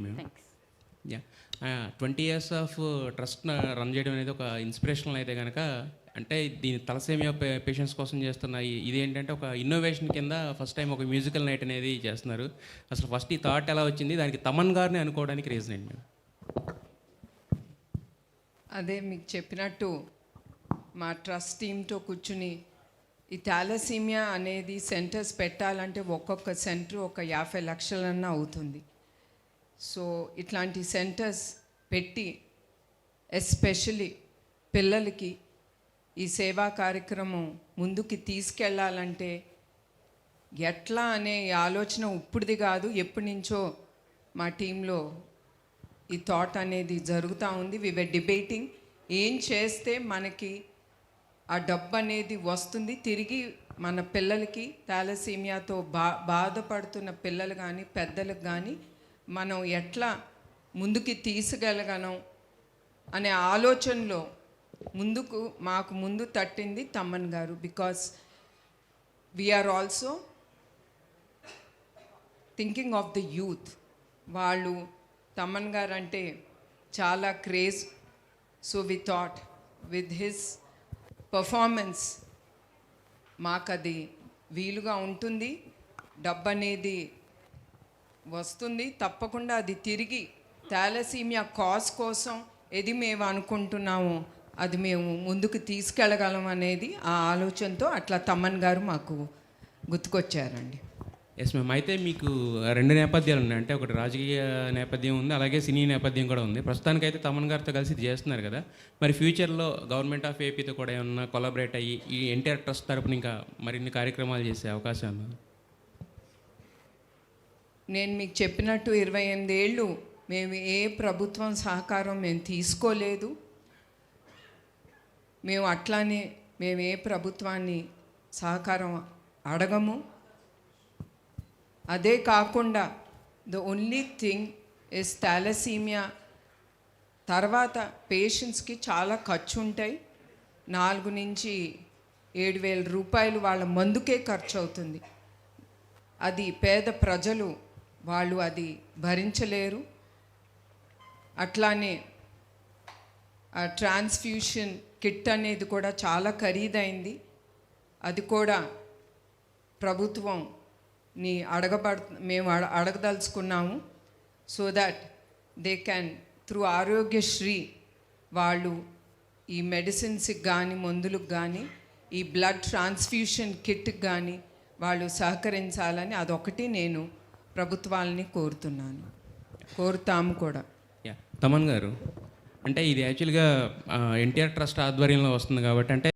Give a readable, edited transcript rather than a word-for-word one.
మేము thanks. Yeah 20 years of trust run చేయడం అనేది ఒక ఇన్స్పిరేషనల్ అయితే కనుక, అంటే దీని తలసేమియా పేషెంట్స్ కోసం చేస్తున్న ఇది ఏంటంటే ఒక ఇన్నోవేషన్ కింద ఫస్ట్ టైం ఒక మ్యూజికల్ నైట్ అనేది చేస్తున్నారు. అసలు ఫస్ట్ ఈ థాట్ ఎలా వచ్చింది, దానికి తమన్ గారిని అనుకోవడానికి రీజన్ ఏంటి మేము? అదే మీకు చెప్పినట్టు మా ట్రస్ట్ టీంతో కూర్చుని ఈ థాలసీమియా అనేది సెంటర్స్ పెట్టాలంటే ఒక్కొక్క సెంటర్ ఒక 50 లక్షలన్నా అవుతుంది. సో ఇట్లాంటి సెంటర్స్ పెట్టి ఎస్పెషలీ పిల్లలకి ఈ సేవా కార్యక్రమం ముందుకి తీసుకెళ్ళాలంటే ఎట్లా అనే ఆలోచన ఇప్పుడుది కాదు, ఎప్పటి నుంచో మా టీంలో ఈ థాట్ అనేది జరుగుతూ ఉంది. వి వర్ డిబేటింగ్ ఏం చేస్తే మనకి ఆ డబ్బు అనేది వస్తుంది తిరిగి మన పిల్లలకి, థాలసీమియాతో బాధపడుతున్న పిల్లలు కానీ పెద్దలకు కానీ మనం ఎట్లా ముందుకి తీసుకెళ్ళగలం అనే ఆలోచనలో మాకు ముందు తట్టింది తమ్మన్ గారు. Because we are also thinking of the youth. వాళ్ళు తమ్మన్ గారు అంటే చాలా craze. So we thought with his performance మాకు అది వీలుగా ఉంటుంది, డబ్బు అనేది వస్తుంది, తప్పకుండా అది తిరిగి థాలసీమియా కాజ్ కోసం ఏది మేము అనుకుంటున్నామో అది మేము ముందుకు తీసుకెళ్ళగలం అనేది ఆ ఆలోచనతో అట్లా తమ్మన్ గారు మాకు గుర్తుకొచ్చారండి. Yes ma'am. అయితే మీకు రెండు నేపథ్యాలు ఉన్నాయి, అంటే ఒకటి రాజకీయ నేపథ్యం ఉంది, అలాగే సినీ నేపథ్యం కూడా ఉంది. ప్రస్తుతానికైతే తమన్ గారితో కలిసి ఇది చేస్తున్నారు కదా, మరి ఫ్యూచర్లో గవర్నమెంట్ ఆఫ్ ఏపీతో కూడా ఏమన్నా కొలాబరేట్ అయ్యి ఈ ఎన్టీఆర్ ట్రస్ట్ తరపున ఇంకా మరిన్ని కార్యక్రమాలు చేసే అవకాశం ఉందా? నేను మీకు చెప్పినట్టు 28 ఏళ్ళు మేము ఏ ప్రభుత్వం సహకారం మేము తీసుకోలేదు. మేము అట్లానే మేము ఏ ప్రభుత్వాన్ని సహకారం అడగము. అదే కాకుండా the only thing is thalassemia తర్వాత పేషెంట్స్కి చాలా ఖర్చు ఉంటాయి. 4 నుంచి 7,000 రూపాయలు వాళ్ళ మందుకే ఖర్చు అవుతుంది. అది పేద ప్రజలు వాళ్ళు అది భరించలేరు. అట్లానే ఆ ట్రాన్స్ఫ్యూషన్ కిట్ అనేది కూడా చాలా ఖరీదైంది. అది కూడా ప్రభుత్వంని మేము అడగదలుచుకున్నాము. So that they can through Aarogyasri వాళ్ళు ఈ మెడిసిన్స్కి కానీ మందులకు కానీ ఈ బ్లడ్ ట్రాన్స్ఫ్యూషన్ కిట్కి కానీ వాళ్ళు సహకరించాలని అదొకటి నేను ప్రభుత్వాలని కోరుతాము కూడా. యా తమన్ గారు, అంటే ఇది యాక్చువల్గా ఎన్టీఆర్ ట్రస్ట్ ఆధ్వర్యంలో వస్తుంది కాబట్టి, అంటే